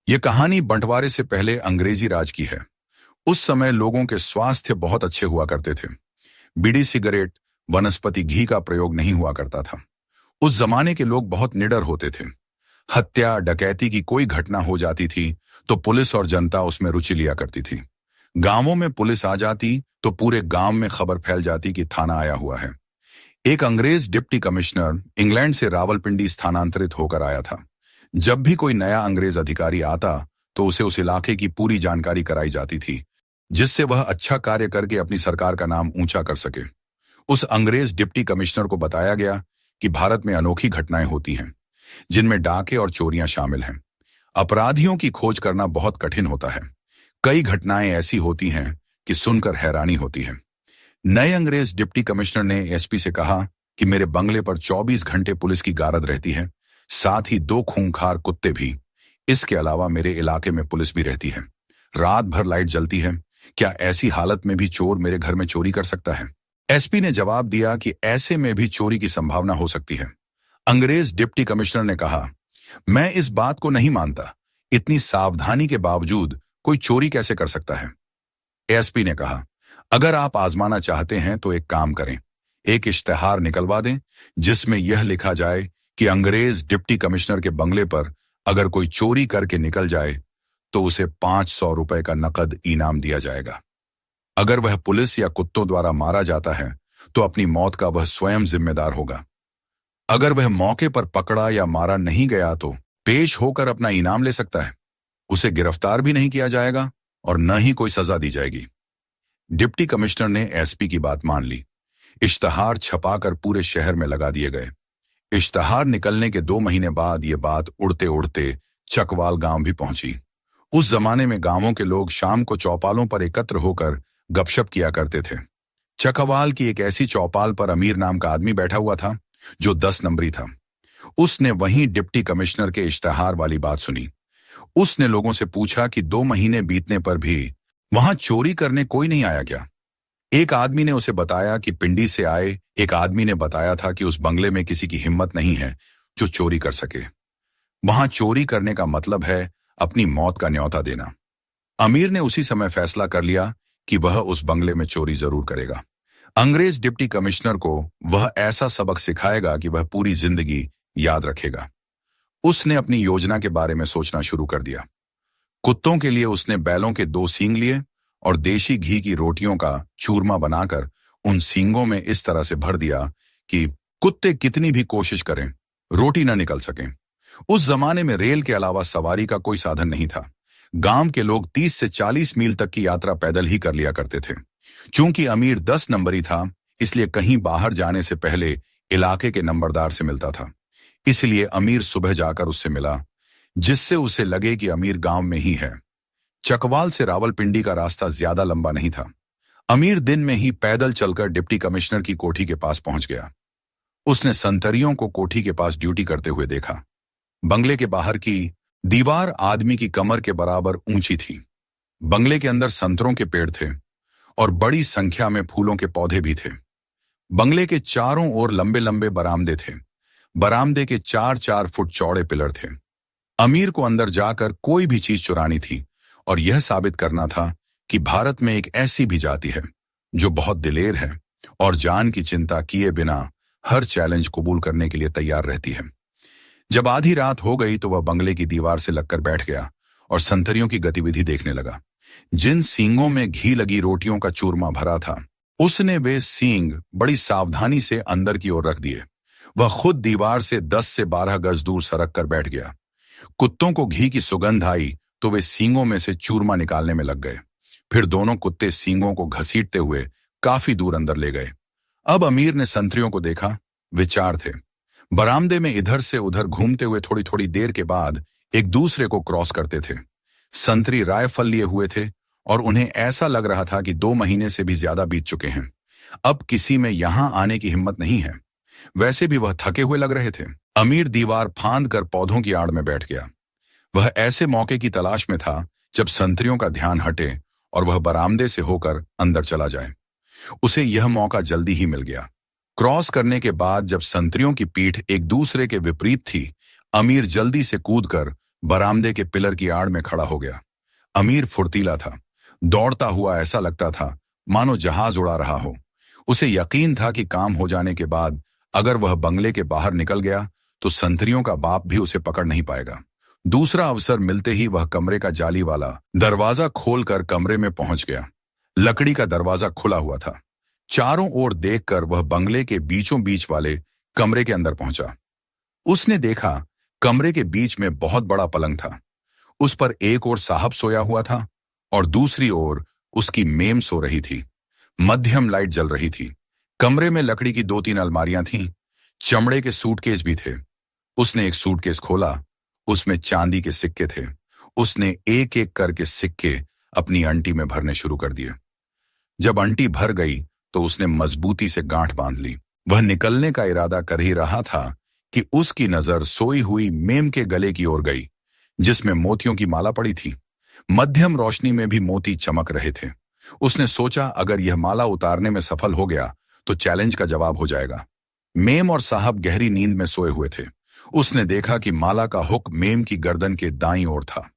ये कहानी बंटवारे से पहले अंग्रेजी राज की है। उस समय लोगों के स्वास्थ्य बहुत अच्छे हुआ करते थे। बीड़ी सिगरेट, वनस्पति घी का प्रयोग नहीं हुआ करता था। उस जमाने के लोग बहुत निडर होते थे। हत्या डकैती की कोई घटना हो जाती थी तो पुलिस और जनता उसमें रुचि लिया करती थी। गांवों में पुलिस आ जाती तो पूरे गांव में खबर फैल जाती कि थाना आया हुआ है। एक अंग्रेज डिप्टी कमिश्नर इंग्लैंड से रावलपिंडी स्थानांतरित होकर आया था। जब भी कोई नया अंग्रेज अधिकारी आता तो उसे उस इलाके की पूरी जानकारी कराई जाती थी, जिससे वह अच्छा कार्य करके अपनी सरकार का नाम ऊंचा कर सके। उस अंग्रेज डिप्टी कमिश्नर को बताया गया कि भारत में अनोखी घटनाएं होती हैं, जिनमें डाके और चोरियां शामिल हैं। अपराधियों की खोज करना बहुत कठिन होता है। कई घटनाएं ऐसी होती हैं कि सुनकर हैरानी होती है। नए अंग्रेज डिप्टी कमिश्नर ने एसपी से कहा कि मेरे बंगले पर 24 घंटे पुलिस की गारद रहती है, साथ ही 2 खूंखार कुत्ते भी। इसके अलावा मेरे इलाके में पुलिस भी रहती है। रात भर लाइट जलती है। क्या ऐसी हालत में भी चोर मेरे घर में चोरी कर सकता है? एसपी ने जवाब दिया कि ऐसे में भी चोरी की संभावना हो सकती है। अंग्रेज डिप्टी कमिश्नर ने कहा, मैं इस बात को नहीं मानता। इतनी सावधानी के बावजूद कोई चोरी कैसे कर सकता है? एसपी ने कहा, अगर आप आजमाना चाहते हैं तो एक काम करें, एक इश्तेहार निकलवा दें जिसमें यह लिखा जाए कि अंग्रेज डिप्टी कमिश्नर के बंगले पर अगर कोई चोरी करके निकल जाए तो उसे 500 रुपए का नकद इनाम दिया जाएगा। अगर वह पुलिस या कुत्तों द्वारा मारा जाता है तो अपनी मौत का वह स्वयं जिम्मेदार होगा। अगर वह मौके पर पकड़ा या मारा नहीं गया तो पेश होकर अपना इनाम ले सकता है। उसे गिरफ्तार भी नहीं किया जाएगा और न ही कोई सजा दी जाएगी। डिप्टी कमिश्नर ने एसपी की बात मान ली। इश्तहार छपाकर पूरे शहर में लगा दिए गए। इश्तहार निकलने के 2 महीने बाद ये बात उड़ते उड़ते चकवाल गांव भी पहुंची। उस जमाने में गांवों के लोग शाम को चौपालों पर एकत्र होकर गपशप किया करते थे। चकवाल की एक ऐसी चौपाल पर अमीर नाम का आदमी बैठा हुआ था जो 10 नंबरी था। उसने वहीं डिप्टी कमिश्नर के इश्तहार वाली बात सुनी। उसने लोगों से पूछा कि 2 महीने बीतने पर भी वहां चोरी करने कोई नहीं आया क्या? एक आदमी ने उसे बताया कि पिंडी से आए एक आदमी ने बताया था कि उस बंगले में किसी की हिम्मत नहीं है जो चोरी कर सके। वहां चोरी करने का मतलब है अपनी मौत का न्योता देना। अमीर ने उसी समय फैसला कर लिया कि वह उस बंगले में चोरी जरूर करेगा। अंग्रेज डिप्टी कमिश्नर को वह ऐसा सबक सिखाएगा कि वह पूरी जिंदगी याद रखेगा। उसने अपनी योजना के बारे में सोचना शुरू कर दिया। कुत्तों के लिए उसने बैलों के 2 सींग लिए और देशी घी की रोटियों का चूरमा बनाकर उन सींगों में इस तरह से भर दिया कि कुत्ते कितनी भी कोशिश करें रोटी न निकल सकें। उस जमाने में रेल के अलावा सवारी का कोई साधन नहीं था। गांव के लोग 30 से 40 मील तक की यात्रा पैदल ही कर लिया करते थे। चूंकि अमीर 10 नंबरी था, इसलिए कहीं बाहर जाने से पहले इलाके के नंबरदार से मिलता था। इसलिए अमीर सुबह जाकर उससे मिला, जिससे उसे लगे कि अमीर गांव में ही है। चकवाल से रावलपिंडी का रास्ता ज्यादा लंबा नहीं था। अमीर दिन में ही पैदल चलकर डिप्टी कमिश्नर की कोठी के पास पहुंच गया। उसने संतरियों को कोठी के पास ड्यूटी करते हुए देखा। बंगले के बाहर की दीवार आदमी की कमर के बराबर ऊंची थी। बंगले के अंदर संतरों के पेड़ थे और बड़ी संख्या में फूलों के पौधे भी थे। बंगले के चारों ओर लंबे लंबे बरामदे थे। बरामदे के 4-4 फुट चौड़े पिलर थे। अमीर को अंदर जाकर कोई भी चीज चुरानी थी और यह साबित करना था कि भारत में एक ऐसी भी जाति है जो बहुत दिलेर है और जान की चिंता किए बिना हर चैलेंज कबूल करने के लिए तैयार रहती है। जब आधी रात हो गई तो वह बंगले की दीवार से लगकर बैठ गया और संतरियों की गतिविधि देखने लगा। जिन सींगों में घी लगी रोटियों का चूरमा भरा था, उसने वे सींग बड़ी सावधानी से अंदर की ओर रख दिए। वह खुद दीवार से 10 से 12 गज दूर सरक कर बैठ गया। कुत्तों को घी की सुगंध आई तो वे सींगों में से चूरमा निकालने में लग गए। फिर दोनों कुत्ते सींगों को घसीटते हुए काफी दूर अंदर ले गए। अब अमीर ने संतरियों को देखा। वे 4 थे। बरामदे में इधर से उधर घूमते हुए थोड़ी थोड़ी देर के बाद एक दूसरे को क्रॉस करते थे। संतरी रायफल लिए हुए थे और उन्हें ऐसा लग रहा था कि 2 महीने से भी ज्यादा बीत चुके हैं। अब किसी में यहां आने की हिम्मत नहीं है। वैसे भी वह थके हुए लग रहे थे। अमीर दीवार फांद कर पौधों की आड़ में बैठ गया। वह ऐसे मौके की तलाश में था जब संतरियों का ध्यान हटे और वह बरामदे से होकर अंदर चला जाए। उसे यह मौका जल्दी ही मिल गया। क्रॉस करने के बाद जब संतरियों की पीठ एक दूसरे के विपरीत थी, अमीर जल्दी से कूदकर बरामदे के पिलर की आड़ में खड़ा हो गया। अमीर फुर्तीला था, दौड़ता हुआ ऐसा लगता था मानो जहाज उड़ा रहा हो। उसे यकीन था कि काम हो जाने के बाद अगर वह बंगले के बाहर निकल गया तो संतरियों का बाप भी उसे पकड़ नहीं पाएगा। दूसरा अवसर मिलते ही वह कमरे का जाली वाला दरवाजा खोलकर कमरे में पहुंच गया। लकड़ी का दरवाजा खुला हुआ था। चारों ओर देखकर वह बंगले के बीचों बीच वाले कमरे के अंदर पहुंचा। उसने देखा कमरे के बीच में बहुत बड़ा पलंग था। उस पर एक ओर साहब सोया हुआ था और दूसरी ओर उसकी मेम सो रही थी। मध्यम लाइट जल रही थी। कमरे में लकड़ी की 2-3 अलमारियां थीं। चमड़े के सूटकेस भी थे। उसने एक सूटकेस खोला। उसमें चांदी के सिक्के थे। उसने एक एक करके सिक्के अपनी अंटी में भरने शुरू कर दिए। जब अंटी भर गई तो उसने मजबूती से गांठ बांध ली। वह निकलने का इरादा कर ही रहा था कि उसकी नजर सोई हुई मेम के गले की ओर गई, जिसमें मोतियों की माला पड़ी थी। मध्यम रोशनी में भी मोती चमक रहे थे। उसने सोचा अगर यह माला उतारने में सफल हो गया तो चैलेंज का जवाब हो जाएगा। मेम और साहब गहरी नींद में सोए हुए थे। उसने देखा कि माला का हुक मेम की गर्दन के दाईं ओर था।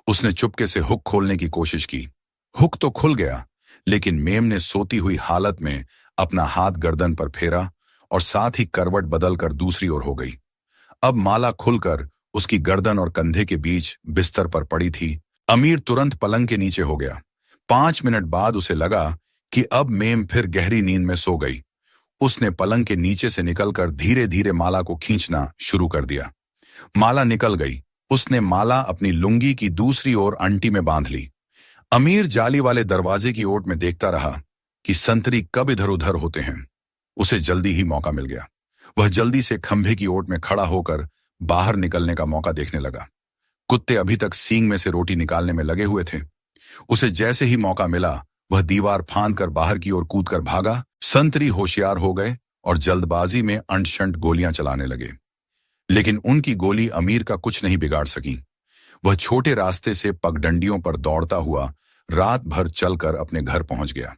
उसने चुपके से हुक खोलने की कोशिश की। हुक तो खुल गया, लेकिन मेम ने सोती हुई हालत में अपना हाथ गर्दन पर फेरा और साथ ही करवट बदलकर दूसरी ओर हो गई। अब माला खुलकर उसकी गर्दन और कंधे के बीच बिस्तर पर पड़ी थी। अमीर तुरंत पलंग के नीचे हो गया। 5 मिनट बाद उसे लगा कि अब मेम फिर गहरी नींद में सो गई। उसने पलंग के नीचे से निकलकर धीरे धीरे माला को खींचना शुरू कर दिया। माला निकल गई। उसने माला अपनी लुंगी की दूसरी ओर अंटी में बांध ली। अमीर जाली वाले दरवाजे की ओट में देखता रहा कि संतरी कब इधर उधर होते हैं। उसे जल्दी ही मौका मिल गया। वह जल्दी से खंभे की ओट में खड़ा होकर बाहर निकलने का मौका देखने लगा। कुत्ते अभी तक सींग में से रोटी निकालने में लगे हुए थे। उसे जैसे ही मौका मिला वह दीवार फांद कर बाहर की ओर कूदकर भागा। संतरी होशियार हो गए और जल्दबाजी में अंट-शंट गोलियां चलाने लगे, लेकिन उनकी गोली अमीर का कुछ नहीं बिगाड़ सकी। वह छोटे रास्ते से पगडंडियों पर दौड़ता हुआ रात भर चलकर अपने घर पहुंच गया।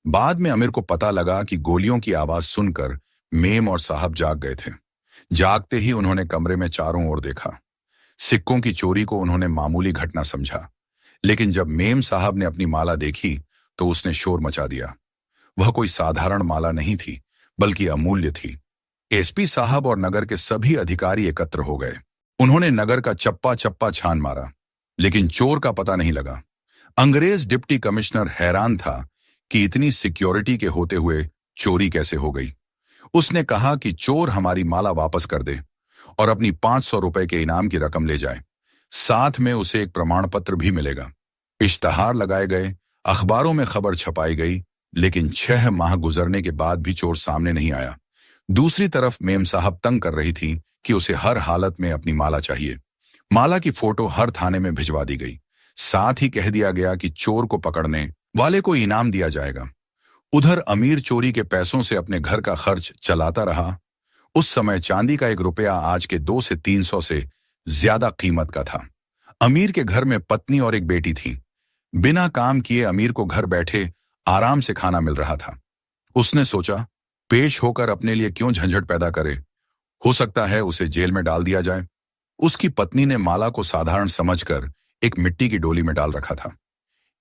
बाद में अमीर को पता लगा कि गोलियों की आवाज सुनकर मेम और साहब जाग गए थे। जागते ही उन्होंने कमरे में चारों ओर देखा। सिक्कों की चोरी को उन्होंने मामूली घटना समझा, लेकिन जब मेम साहब ने अपनी माला देखी तो उसने शोर मचा दिया। वह कोई साधारण माला नहीं थी, बल्कि अमूल्य थी। एसपी साहब और नगर के सभी अधिकारी एकत्र हो गए। उन्होंने नगर का चप्पा चप्पा छान मारा, लेकिन चोर का पता नहीं लगा। अंग्रेज डिप्टी कमिश्नर हैरान था कि इतनी सिक्योरिटी के होते हुए चोरी कैसे हो गई। उसने कहा कि चोर हमारी माला वापस कर दे और अपनी 500 रुपए के इनाम की रकम ले जाए। साथ में उसे एक प्रमाण पत्र भी मिलेगा। इश्तहार लगाए गए, अखबारों में खबर छपाई गई, लेकिन 6 माह गुजरने के बाद भी चोर सामने नहीं आया। दूसरी तरफ मेम साहब तंग कर रही थी कि उसे हर हालत में अपनी माला चाहिए। माला की फोटो हर थाने में भिजवा दी गई। साथ ही कह दिया गया कि चोर को पकड़ने वाले को इनाम दिया जाएगा। उधर अमीर चोरी के पैसों से अपने घर का खर्च चलाता रहा। उस समय चांदी का 1 रुपया आज के 200 से 300 से ज्यादा कीमत का था। अमीर के घर में पत्नी और एक बेटी थी। बिना काम किए अमीर को घर बैठे आराम से खाना मिल रहा था। उसने सोचा, पेश होकर अपने लिए क्यों झंझट पैदा करे, हो सकता है उसे जेल में डाल दिया जाए। उसकी पत्नी ने माला को साधारण समझकर एक मिट्टी की डोली में डाल रखा था।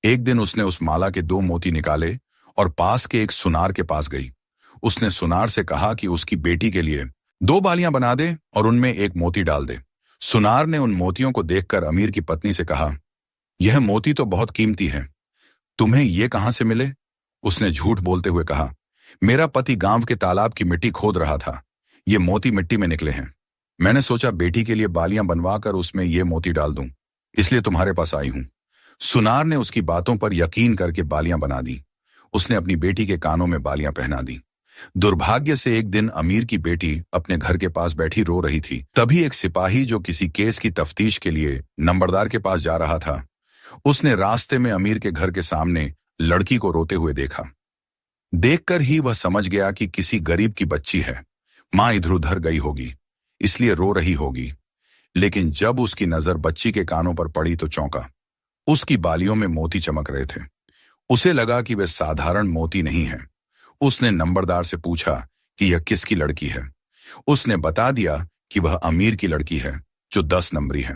एक दिन उसने उस माला के 2 मोती निकाले और पास के एक सुनार के पास गई। उसने सुनार से कहा कि उसकी बेटी के लिए 2 बालियां बना दे और उनमें एक मोती डाल दे। सुनार ने उन मोतियों को देखकर अमीर की पत्नी से कहा, यह मोती तो बहुत कीमती है, तुम्हें ये कहां से मिले? उसने झूठ बोलते हुए कहा, मेरा पति गांव के तालाब की मिट्टी खोद रहा था, ये मोती मिट्टी में निकले हैं। मैंने सोचा बेटी के लिए बालियां बनवाकर उसमें ये मोती डाल दूं, इसलिए तुम्हारे पास आई हूं। सुनार ने उसकी बातों पर यकीन करके बालियां बना दी। उसने अपनी बेटी के कानों में बालियां पहना दी। दुर्भाग्य से एक दिन अमीर की बेटी अपने घर के पास बैठी रो रही थी। तभी एक सिपाही जो किसी केस की तफ्तीश के लिए नंबरदार के पास जा रहा था, उसने रास्ते में अमीर के घर के सामने लड़की को रोते हुए देखा। देखकर ही वह समझ गया कि किसी गरीब की बच्ची है, मां इधर उधर गई होगी, इसलिए रो रही होगी। लेकिन जब उसकी नजर बच्ची के कानों पर पड़ी तो चौंका। उसकी बालियों में मोती चमक रहे थे। उसे लगा कि वे साधारण मोती नहीं है। उसने नंबरदार से पूछा कि यह किसकी लड़की है। उसने बता दिया कि वह अमीर की लड़की है जो 10 नंबरी है।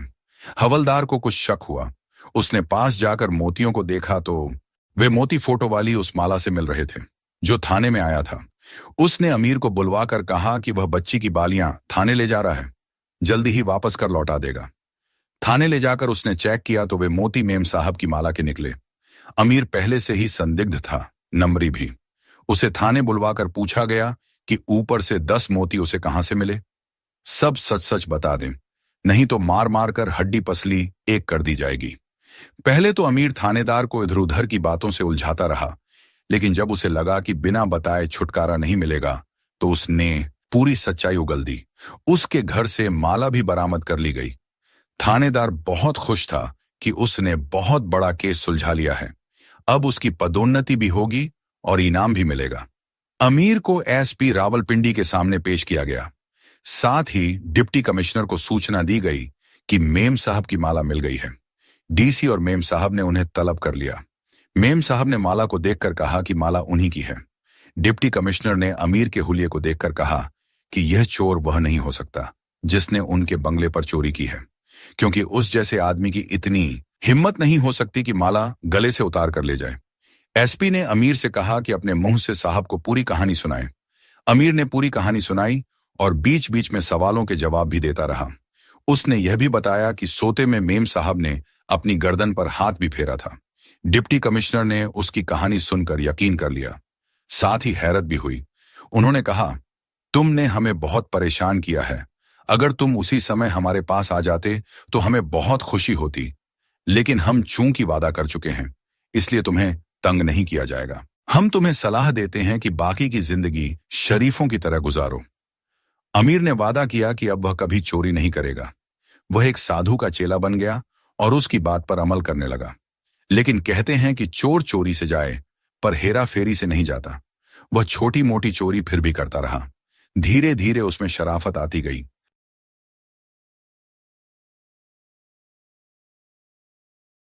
हवलदार को कुछ शक हुआ। उसने पास जाकर मोतियों को देखा तो वे मोती फोटो वाली उस माला से मिल रहे थे जो थाने में आया था। उसने अमीर को बुलवाकर कहा कि वह बच्ची की बालियां थाने ले जा रहा है, जल्दी ही वापस कर लौटा देगा। थाने ले जाकर उसने चेक किया तो वे मोती मेम साहब की माला के निकले। अमीर पहले से ही संदिग्ध था, नम्री भी। उसे थाने बुलवाकर पूछा गया कि ऊपर से 10 मोती उसे कहां से मिले। सब सच सच बता दें, नहीं तो मार मार कर हड्डी पसली एक कर दी जाएगी। पहले तो अमीर थानेदार को इधर उधर की बातों से उलझाता रहा, लेकिन जब उसे लगा कि बिना बताए छुटकारा नहीं मिलेगा तो उसने पूरी सच्चाई उगल दी। उसके घर से माला भी बरामद कर ली गई। थानेदार बहुत खुश था कि उसने बहुत बड़ा केस सुलझा लिया है। अब उसकी पदोन्नति भी होगी और इनाम भी मिलेगा। अमीर को एसपी रावलपिंडी के सामने पेश किया गया। साथ ही डिप्टी कमिश्नर को सूचना दी गई कि मेम साहब की माला मिल गई है। डीसी और मेम साहब ने उन्हें तलब कर लिया। मेम साहब ने माला को देखकर कहा कि माला उन्हीं की है। डिप्टी कमिश्नर ने अमीर के हुलिये को देखकर कहा कि यह चोर वह नहीं हो सकता जिसने उनके बंगले पर चोरी की है, क्योंकि उस जैसे आदमी की इतनी हिम्मत नहीं हो सकती कि माला गले से उतार कर ले जाए। एसपी ने अमीर से कहा कि अपने मुंह से साहब को पूरी कहानी सुनाए। अमीर ने पूरी कहानी सुनाई और बीच बीच में सवालों के जवाब भी देता रहा। उसने यह भी बताया कि सोते में मेम साहब ने अपनी गर्दन पर हाथ भी फेरा था। डिप्टी कमिश्नर ने उसकी कहानी सुनकर यकीन कर लिया, साथ ही हैरत भी हुई। उन्होंने कहा, तुमने हमें बहुत परेशान किया है। अगर तुम उसी समय हमारे पास आ जाते तो हमें बहुत खुशी होती, लेकिन हम चूंकि वादा कर चुके हैं इसलिए तुम्हें तंग नहीं किया जाएगा। हम तुम्हें सलाह देते हैं कि बाकी की जिंदगी शरीफों की तरह गुजारो। अमीर ने वादा किया कि अब वह कभी चोरी नहीं करेगा। वह एक साधु का चेला बन गया और उसकी बात पर अमल करने लगा। लेकिन कहते हैं कि चोर चोरी से जाए पर हेरा फेरी से नहीं जाता। वह छोटी मोटी चोरी फिर भी करता रहा। धीरे धीरे उसमें शराफत आती गई।